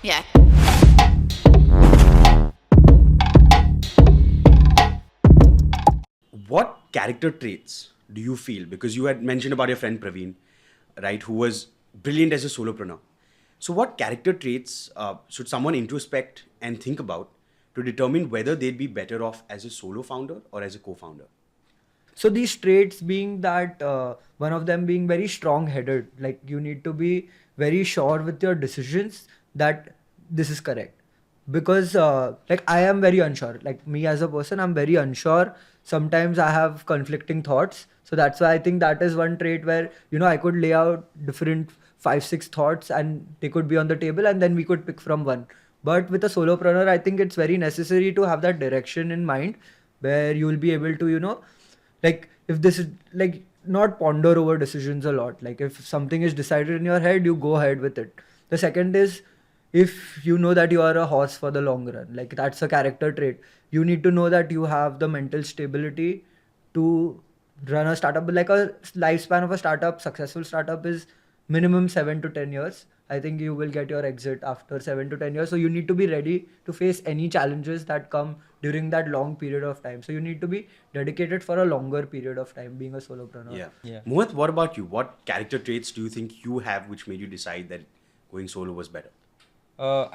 Yeah. What character traits do you feel? Because you had mentioned about your friend Praveen, right, who was brilliant as a solopreneur. So, what character traits should someone introspect and think about to determine whether they'd be better off as a solo founder or as a co founder? So these traits being that one of them being very strong headed, like you need to be very sure with your decisions that this is correct. Because like I am very unsure, like me as a person, I'm very unsure. Sometimes I have conflicting thoughts. So that's why I think that is one trait where, I could lay out different 5, 6 thoughts and they could be on the table and then we could pick from one. But with a solopreneur, I think it's very necessary to have that direction in mind where you will be able to, like if this is like not ponder over decisions a lot. Like if something is decided in your head, you go ahead with it. The second is, if you know that you are a horse for the long run, like that's a character trait. You need to know that you have the mental stability to run a startup. Like a lifespan of a startup, successful startup is minimum 7 to 10 years. I think you will get your exit after 7 to 10 years. So you need to be ready to face any challenges that come during that long period of time. So you need to be dedicated for a longer period of time being a solopreneur. Yeah. Mohit, what about you? What character traits do you think you have which made you decide that going solo was better?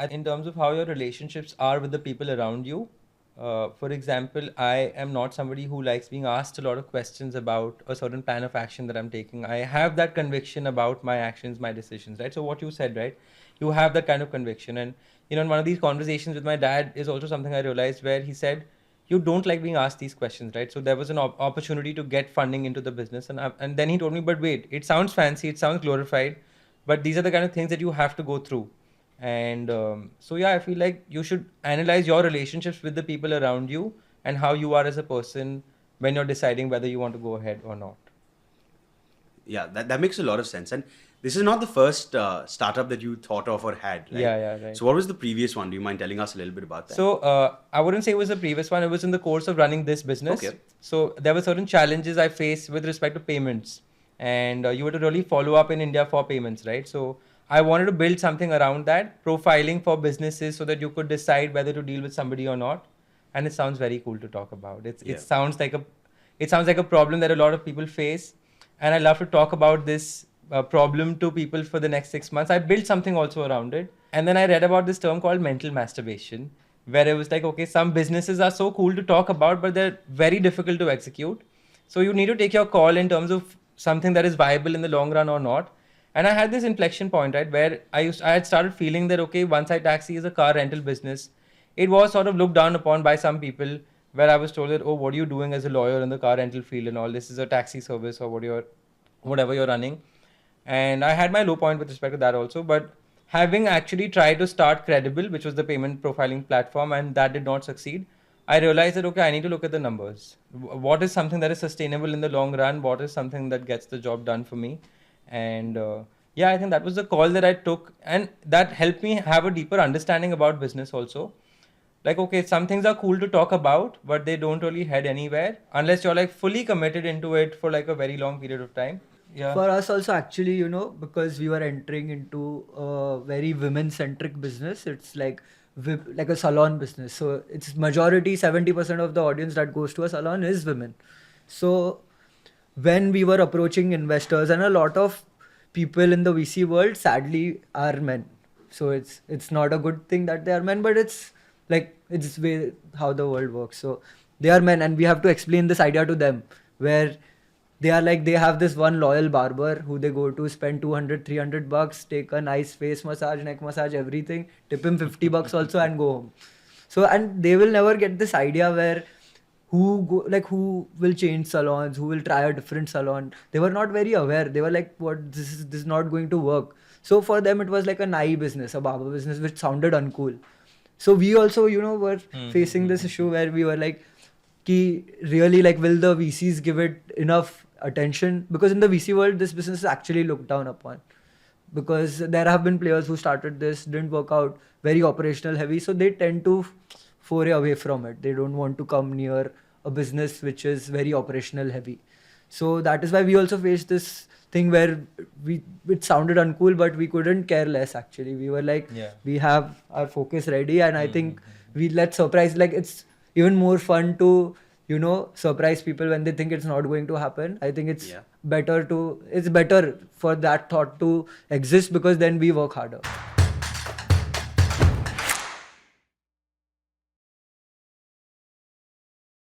In terms of how your relationships are with the people around you. For example, I am not somebody who likes being asked a lot of questions about a certain plan of action that I'm taking. I have that conviction about my actions, my decisions, right? So what you said, right? You have that kind of conviction. And, in one of these conversations with my dad is also something I realized where he said, you don't like being asked these questions, right? So there was an opportunity to get funding into the business. And then he told me, but wait, it sounds fancy, it sounds glorified, but these are the kind of things that you have to go through. And so yeah, I feel like you should analyze your relationships with the people around you and how you are as a person when you're deciding whether you want to go ahead or not. Yeah, that makes a lot of sense. And this is not the first startup that you thought of or had, right? Yeah, right. So, what was the previous one? Do you mind telling us a little bit about that? So I wouldn't say it was the previous one. It was in the course of running this business. Okay. So there were certain challenges I faced with respect to payments, and you were to really follow up in India for payments, right? So I wanted to build something around that, profiling for businesses so that you could decide whether to deal with somebody or not. And it sounds very cool to talk about. It sounds like a problem that a lot of people face, and I love to talk about this problem to people for the next 6 months. I built something also around it, and then I read about this term called mental masturbation, where it was like, okay, some businesses are so cool to talk about, but they're very difficult to execute. So you need to take your call in terms of something that is viable in the long run or not. And I had this inflection point, right, where I had started feeling that, okay, One Side Taxi is a car rental business. It was sort of looked down upon by some people, where I was told that, oh, what are you doing as a lawyer in the car rental field and all? This is a taxi service or whatever you're running. And I had my low point with respect to that also. But having actually tried to start Credible, which was the payment profiling platform, and that did not succeed, I realized that, okay, I need to look at the numbers. What is something that is sustainable in the long run? What is something that gets the job done for me? And yeah, I think that was the call that I took, and that helped me have a deeper understanding about business also. Like, okay, some things are cool to talk about, but they don't really head anywhere unless you're like fully committed into it for like a very long period of time. Yeah. For us also, actually, because we were entering into a very women-centric business, it's like a salon business. So it's majority 70% of the audience that goes to a salon is women. So when we were approaching investors, and a lot of people in the VC world sadly are men. So it's not a good thing that they are men, but it's way how the world works. So they are men, and we have to explain this idea to them, where they have this one loyal barber who they go to, spend $200-300, take a nice face massage, neck massage, everything, tip him $50 also, and go home. So, and they will never get this idea where who will change salons, who will try a different salon. They were not very aware. They were like, what, this is not going to work. So for them, it was like a nai business, a barber business, which sounded uncool. So we also, were facing this issue where we were like, really, like, will the VCs give it enough attention? Because in the VC world, this business is actually looked down upon. Because there have been players who started this, didn't work out, very operational heavy. So they tend to foray away from it. They don't want to come near a business which is very operational heavy. So that is why we also face this thing where it sounded uncool, but we couldn't care less actually. We were like, Yeah. we have our focus ready, and I think let's surprise. Like it's even more fun to surprise people when they think it's not going to happen. I think it's Yeah. better for that thought to exist, because then we work harder.